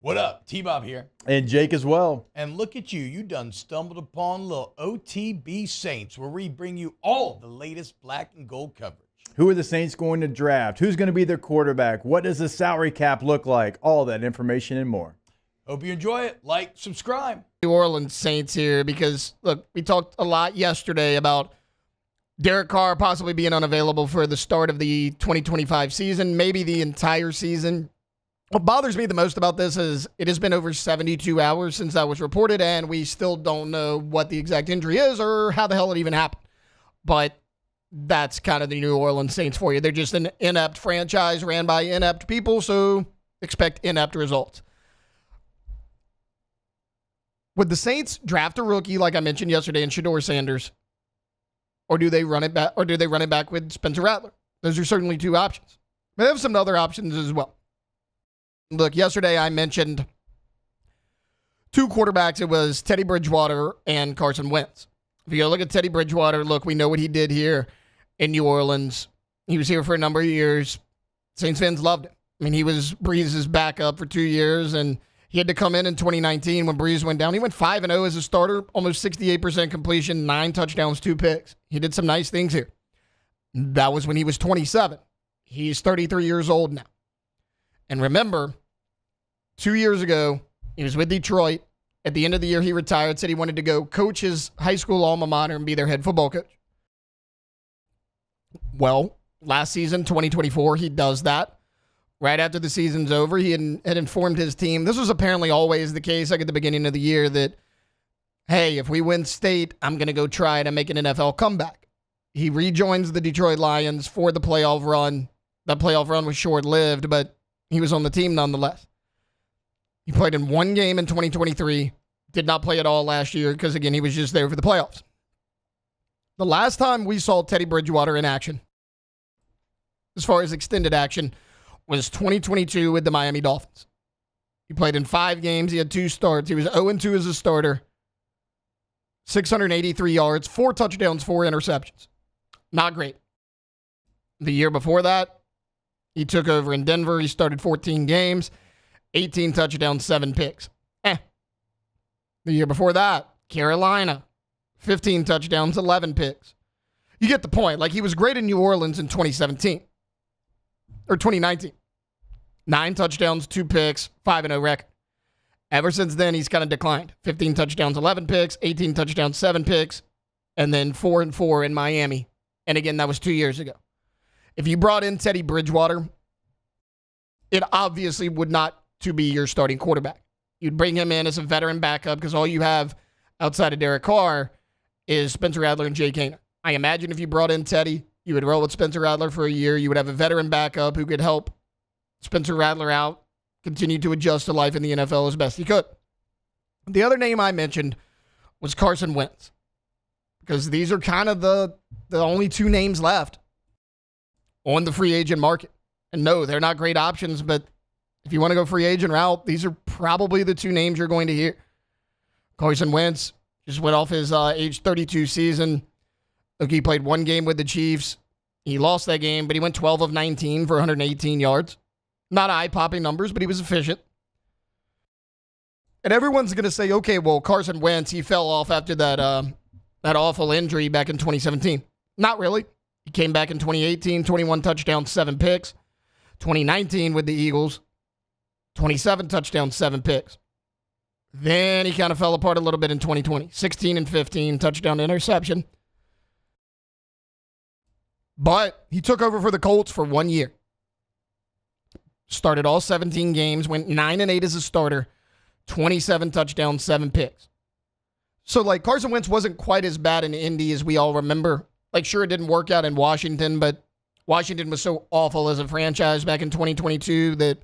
What up? T-Bob here. And Jake as well. And look at you. You done stumbled upon little OTB Saints, where we bring you all the latest black and gold coverage. Who are the Saints going to draft? Who's going to be their quarterback? What does the salary cap look like? All that information and more. Hope you enjoy it. Like, subscribe. New Orleans Saints here because, look, we talked a lot yesterday about Derek Carr possibly being unavailable for the start of the 2025 season, maybe the entire season. What bothers me the most about this is it has been over 72 hours since that was reported, and we still don't know what the exact injury is or how the hell it even happened. But that's kind of the New Orleans Saints for you. They're just an inept franchise ran by inept people, so expect inept results. Would the Saints draft a rookie, like I mentioned yesterday, in Shedeur Sanders, or do they run it back? Or do they run it back with Spencer Rattler? Those are certainly two options. They have some other options as well. Look, yesterday I mentioned two quarterbacks. It was Teddy Bridgewater and Carson Wentz. If you go look at Teddy Bridgewater, look, we know what he did here in New Orleans. He was here for a number of years. Saints fans loved him. I mean, he was Breeze's backup for 2 years, and he had to come in 2019 when Breeze went down. He went 5-0 as a starter, almost 68% completion, 9 touchdowns, 2 picks. He did some nice things here. That was when he was 27. He's 33 years old now. And remember, 2 years ago, he was with Detroit. At the end of the year, he retired, said he wanted to go coach his high school alma mater and be their head football coach. Well, last season, 2024, he does that. Right after the season's over, he had informed his team. This was apparently always the case, like at the beginning of the year, that, hey, if we win state, I'm going to go try to make an NFL comeback. He rejoins the Detroit Lions for the playoff run. That playoff run was short-lived, but he was on the team nonetheless. He played in one game in 2023, did not play at all last year because, again, he was just there for the playoffs. The last time we saw Teddy Bridgewater in action, as far as extended action, was 2022 with the Miami Dolphins. He played in 5 games. He had 2 starts. He was 0-2 as a starter, 683 yards, 4 touchdowns, 4 interceptions. Not great. The year before that, he took over in Denver. He started 14 games, 18 touchdowns, 7 picks. The year before that, Carolina, 15 touchdowns, 11 picks. You get the point. Like, he was great in New Orleans in 2017. Or 2019. 9 touchdowns, 2 picks, 5-0 record. Ever since then, he's kind of declined. 15 touchdowns, 11 picks, 18 touchdowns, 7 picks, and then 4-4 in Miami. And again, that was 2 years ago. If you brought in Teddy Bridgewater, it obviously would not to be your starting quarterback. You'd bring him in as a veteran backup because all you have outside of Derek Carr is Spencer Rattler and Jake Haener. I imagine if you brought in Teddy, you would roll with Spencer Rattler for a year. You would have a veteran backup who could help Spencer Rattler out, continue to adjust to life in the NFL as best he could. The other name I mentioned was Carson Wentz, because these are kind of the only 2 names left on the free agent market. And no, they're not great options, but if you want to go free agent route, these are probably the 2 names you're going to hear. Carson Wentz just went off his age 32 season. Look, he played 1 game with the Chiefs. He lost that game, but he went 12 of 19 for 118 yards. Not eye-popping numbers, but he was efficient. And everyone's going to say, okay, well, Carson Wentz, he fell off after that awful injury back in 2017. Not really. He came back in 2018, 21 touchdowns, 7 picks. 2019 with the Eagles, 27 touchdowns, 7 picks. Then he kind of fell apart a little bit in 2020. 16 and 15, touchdown interception. But he took over for the Colts for 1 year. Started all 17 games, went 9-8 as a starter, 27 touchdowns, 7 picks. So, like, Carson Wentz wasn't quite as bad in Indy as we all remember. Like, sure, it didn't work out in Washington, but Washington was so awful as a franchise back in 2022 that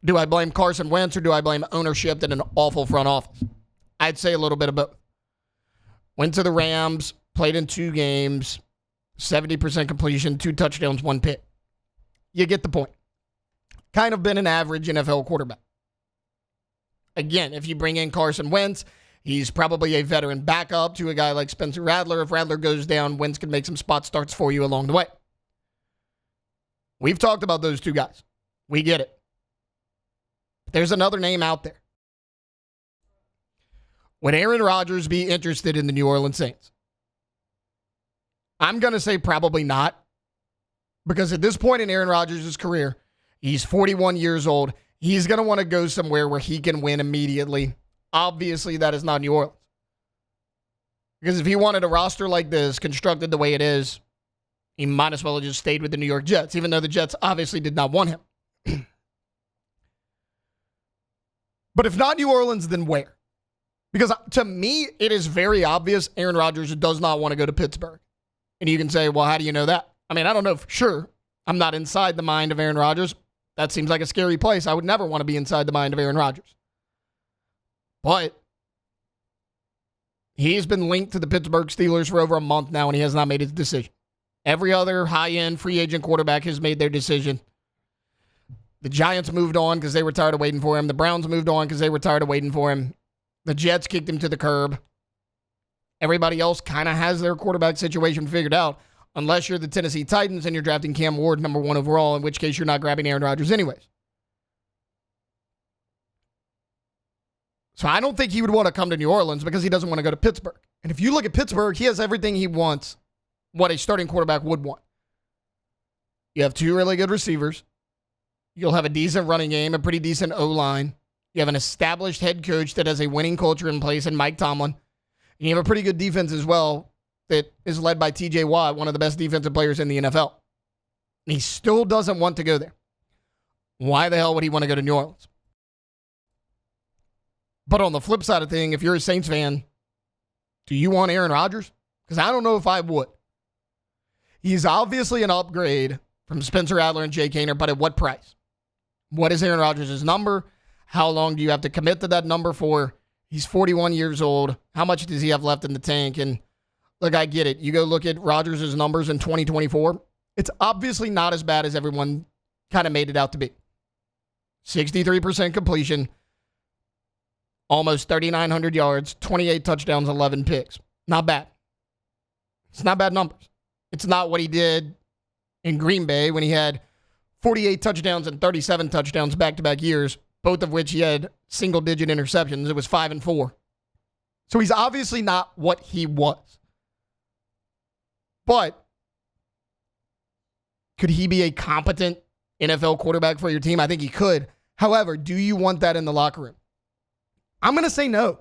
do I blame Carson Wentz or do I blame ownership and an awful front office? I'd say a little bit of both. Went to the Rams, played in 2 games, 70% completion, 2 touchdowns, 1 pick. You get the point. Kind of been an average NFL quarterback. Again, if you bring in Carson Wentz, he's probably a veteran backup to a guy like Spencer Rattler. If Rattler goes down, Wentz can make some spot starts for you along the way. We've talked about those 2 guys. We get it. There's another name out there. Would Aaron Rodgers be interested in the New Orleans Saints? I'm going to say probably not. Because at this point in Aaron Rodgers' career, he's 41 years old. He's going to want to go somewhere where he can win immediately. Obviously, that is not New Orleans. Because if he wanted a roster like this, constructed the way it is, he might as well have just stayed with the New York Jets, even though the Jets obviously did not want him. But if not New Orleans, then where? Because to me, it is very obvious Aaron Rodgers does not want to go to Pittsburgh. And you can say, well, how do you know that? I mean, I don't know for sure. I'm not inside the mind of Aaron Rodgers. That seems like a scary place. I would never want to be inside the mind of Aaron Rodgers. But he's been linked to the Pittsburgh Steelers for over a month now, and he has not made his decision. Every other high-end free agent quarterback has made their decision. The Giants moved on because they were tired of waiting for him. The Browns moved on because they were tired of waiting for him. The Jets kicked him to the curb. Everybody else kind of has their quarterback situation figured out, unless you're the Tennessee Titans and you're drafting Cam Ward number 1 overall, in which case you're not grabbing Aaron Rodgers anyways. So I don't think he would want to come to New Orleans because he doesn't want to go to Pittsburgh. And if you look at Pittsburgh, he has everything he wants, what a starting quarterback would want. You have 2 really good receivers. You'll have a decent running game, a pretty decent O-line. You have an established head coach that has a winning culture in place in Mike Tomlin. And you have a pretty good defense as well that is led by TJ Watt, one of the best defensive players in the NFL. And he still doesn't want to go there. Why the hell would he want to go to New Orleans? But on the flip side of thing, if you're a Saints fan, do you want Aaron Rodgers? Because I don't know if I would. He's obviously an upgrade from Spencer Rattler and Jake Haener, but at what price? What is Aaron Rodgers' number? How long do you have to commit to that number for? He's 41 years old. How much does he have left in the tank? And look, I get it. You go look at Rodgers' numbers in 2024. It's obviously not as bad as everyone kind of made it out to be. 63% completion, almost 3,900 yards, 28 touchdowns, 11 picks. Not bad. It's not bad numbers. It's not what he did in Green Bay when he had 48 touchdowns and 37 touchdowns back-to-back years, both of which he had single-digit interceptions. It was 5 and 4. So he's obviously not what he was. But could he be a competent NFL quarterback for your team? I think he could. However, do you want that in the locker room? I'm going to say no.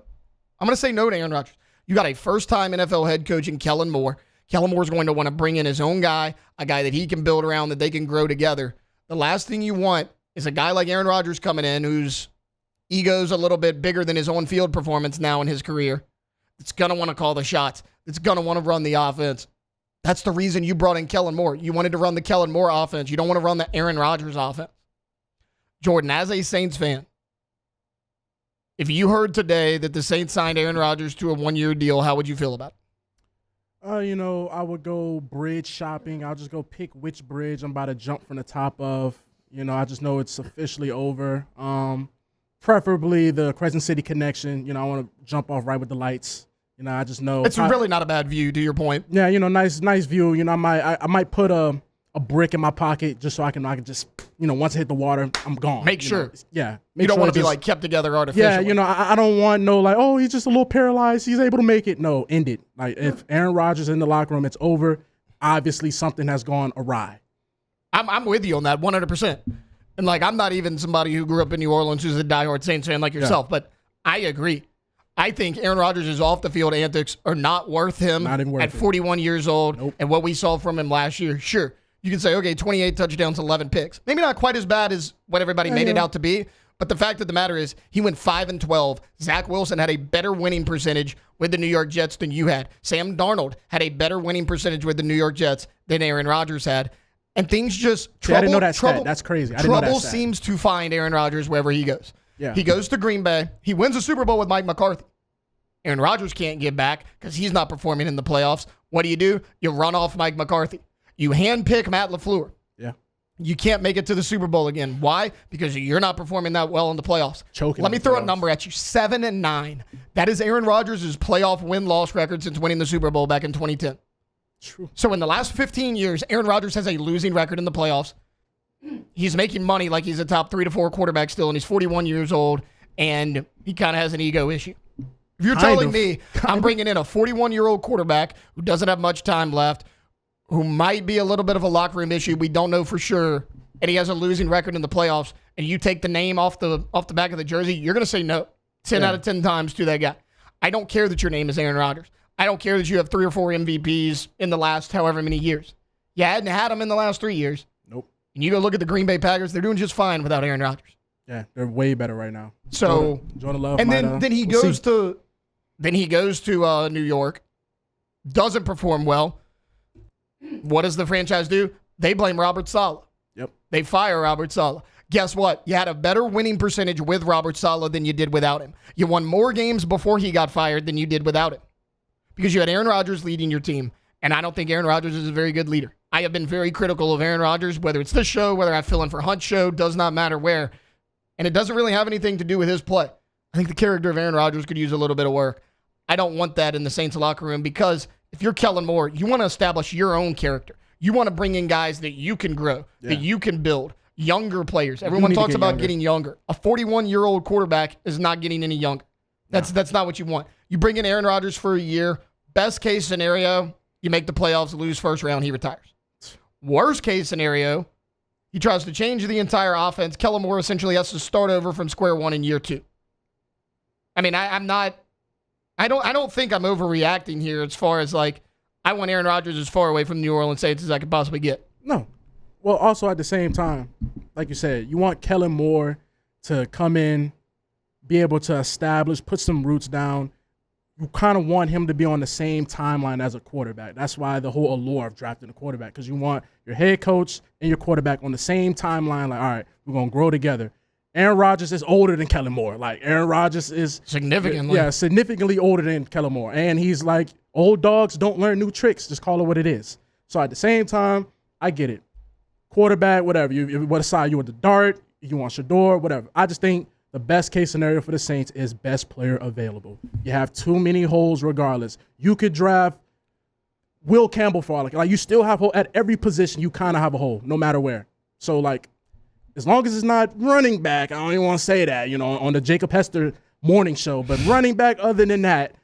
I'm going to say no to Aaron Rodgers. You got a first-time NFL head coach in Kellen Moore. Kellen Moore's going to want to bring in his own guy, a guy that he can build around, that they can grow together. The last thing you want is a guy like Aaron Rodgers coming in whose ego's a little bit bigger than his on-field performance now in his career. That's going to want to call the shots. That's going to want to run the offense. That's the reason you brought in Kellen Moore. You wanted to run the Kellen Moore offense. You don't want to run the Aaron Rodgers offense. Jordan, as a Saints fan, if you heard today that the Saints signed Aaron Rodgers to a 1-year deal, how would you feel about it? I would go bridge shopping. I'll just go pick which bridge I'm about to jump from the top of. I just know it's officially over. Preferably the Crescent City connection. I want to jump off right with the lights. I just know it's really not a bad view, to your point. Yeah, nice view. I might put a brick in my pocket just so I can just, once I hit the water, I'm gone. Make sure. Yeah. You don't want to be like kept together artificially. Yeah, I don't want he's just a little paralyzed. He's able to make it. No, end it. Like if Aaron Rodgers is in the locker room, it's over. Obviously something has gone awry. I'm with you on that 100%. And I'm not even somebody who grew up in New Orleans who's a diehard Saints fan like yourself, but I agree. I think Aaron Rodgers' off-the-field antics are not worth him at 41 years old. Nope. And what we saw from him last year. Sure, you can say, okay, 28 touchdowns, 11 picks. Maybe not quite as bad as what everybody made it out to be, but the fact of the matter is he went 5 and 12. Zach Wilson had a better winning percentage with the New York Jets than you had. Sam Darnold had a better winning percentage with the New York Jets than Aaron Rodgers had. And things just I didn't know that stat. That's crazy. I didn't know that trouble stat. seems to find Aaron Rodgers wherever he goes. Yeah. He goes to Green Bay. He wins a Super Bowl with Mike McCarthy. Aaron Rodgers can't get back because he's not performing in the playoffs. What do? You run off Mike McCarthy. You handpick Matt LaFleur. Yeah. You can't make it to the Super Bowl again. Why? Because you're not performing that well in the playoffs. Choking. Let me throw a number at you. 7-9. That is Aaron Rodgers' playoff win-loss record since winning the Super Bowl back in 2010. True. So in the last 15 years, Aaron Rodgers has a losing record in the playoffs. he's making money like he's a top 3 to 4 quarterback still, and he's 41 years old, and he kind of has an ego issue. If you're telling me I'm bringing in a 41-year-old quarterback who doesn't have much time left, who might be a little bit of a locker room issue, we don't know for sure, and he has a losing record in the playoffs, and you take the name off the back of the jersey, you're going to say no 10 out of 10 times to that guy. I don't care that your name is Aaron Rodgers. I don't care that you have 3 or 4 MVPs in the last however many years. You hadn't had them in the last 3 years. Nope. And you go look at the Green Bay Packers, they're doing just fine without Aaron Rodgers. Yeah, they're way better right now. So Jordan Love, and then he goes to New York, doesn't perform well. What does the franchise do? They blame Robert Saleh. Yep. They fire Robert Saleh. Guess what? You had a better winning percentage with Robert Saleh than you did without him. You won more games before he got fired than you did without him. Because you had Aaron Rodgers leading your team, and I don't think Aaron Rodgers is a very good leader. I have been very critical of Aaron Rodgers, whether it's this show, whether I fill in for Hunt's show, does not matter where. And it doesn't really have anything to do with his play. I think the character of Aaron Rodgers could use a little bit of work. I don't want that in the Saints locker room because if you're Kellen Moore, you want to establish your own character. You want to bring in guys that you can grow, that you can build, younger players. Everyone talks about getting younger. A 41-year-old quarterback is not getting any younger. That's not what you want. You bring in Aaron Rodgers for a year. Best case scenario, you make the playoffs, lose first round, he retires. Worst case scenario, he tries to change the entire offense. Kellen Moore essentially has to start over from square one in year 2. I mean, I don't think I'm overreacting here as far as like, I want Aaron Rodgers as far away from the New Orleans Saints as I could possibly get. No. Well, also at the same time, like you said, you want Kellen Moore to come in, be able to establish, put some roots down. You kind of want him to be on the same timeline as a quarterback. That's why the whole allure of drafting a quarterback, because you want your head coach and your quarterback on the same timeline. Like, all right, we're going to grow together. Aaron Rodgers is older than Kellen Moore. Like, Aaron Rodgers is significantly older than Kellen Moore. And he's like, old dogs don't learn new tricks. Just call it what it is. So at the same time, I get it. Quarterback, whatever. What side you want the dart, you want Shador, whatever. I just think the best case scenario for the Saints is best player available. You have too many holes regardless. You could draft Will Campbell for all like you still have hole at every position. You kind of have a hole no matter where. So like, as long as it's not running back, I don't even want to say that, on the Jacob Hester morning show, but running back other than that,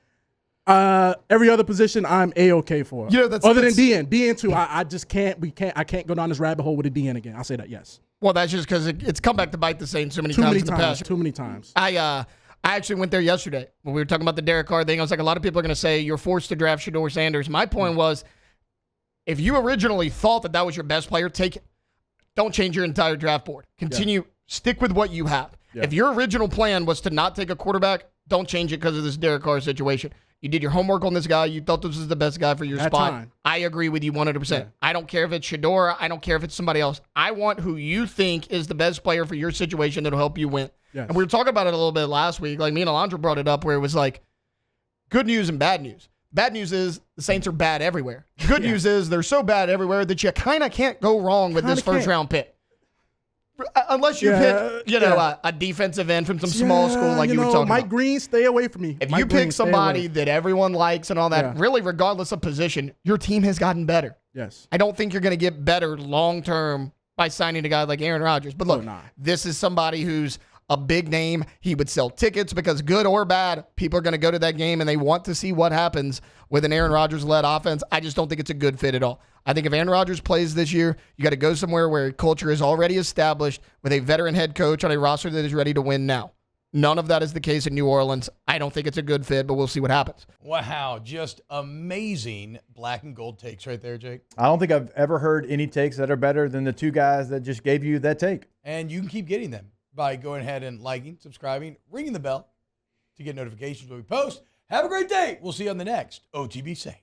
every other position I'm A-okay for. Yeah, other than DN. DN too, I just can't, I can't go down this rabbit hole with a DN again. I'll say that, yes. Well, that's just because it's come back to bite the Saints so many times in the past. Too many times. I actually went there yesterday when we were talking about the Derek Carr thing. I was like, a lot of people are going to say you're forced to draft Shador Sanders. My point was, if you originally thought that was your best player, take it. Don't change your entire draft board. Continue, stick with what you have. Yeah. If your original plan was to not take a quarterback, don't change it because of this Derek Carr situation. You did your homework on this guy. You thought this was the best guy for your spot. Time. I agree with you 100%. Yeah. I don't care if it's Shador. I don't care if it's somebody else. I want who you think is the best player for your situation that'll help you win. Yes. And we were talking about it a little bit last week. Like me and Alondra brought it up where it was like good news and bad news. Bad news is the Saints are bad everywhere. Good news is they're so bad everywhere that you kind of can't go wrong with this first-round pick. Unless you pick, a defensive end from some small school like you were talking Mike about. Green, stay away from me. If you pick somebody that everyone likes and all that, really regardless of position, your team has gotten better. Yes. I don't think you're going to get better long-term by signing a guy like Aaron Rodgers. But look, this is somebody who's a big name. He would sell tickets because good or bad, people are going to go to that game and they want to see what happens with an Aaron Rodgers-led offense. I just don't think it's a good fit at all. I think if Aaron Rodgers plays this year, you got to go somewhere where culture is already established with a veteran head coach on a roster that is ready to win now. None of that is the case in New Orleans. I don't think it's a good fit, but we'll see what happens. Wow, just amazing black and gold takes right there, Jake. I don't think I've ever heard any takes that are better than the two guys that just gave you that take. And you can keep getting them by going ahead and liking, subscribing, ringing the bell to get notifications when we post. Have a great day. We'll see you on the next OTB Saints.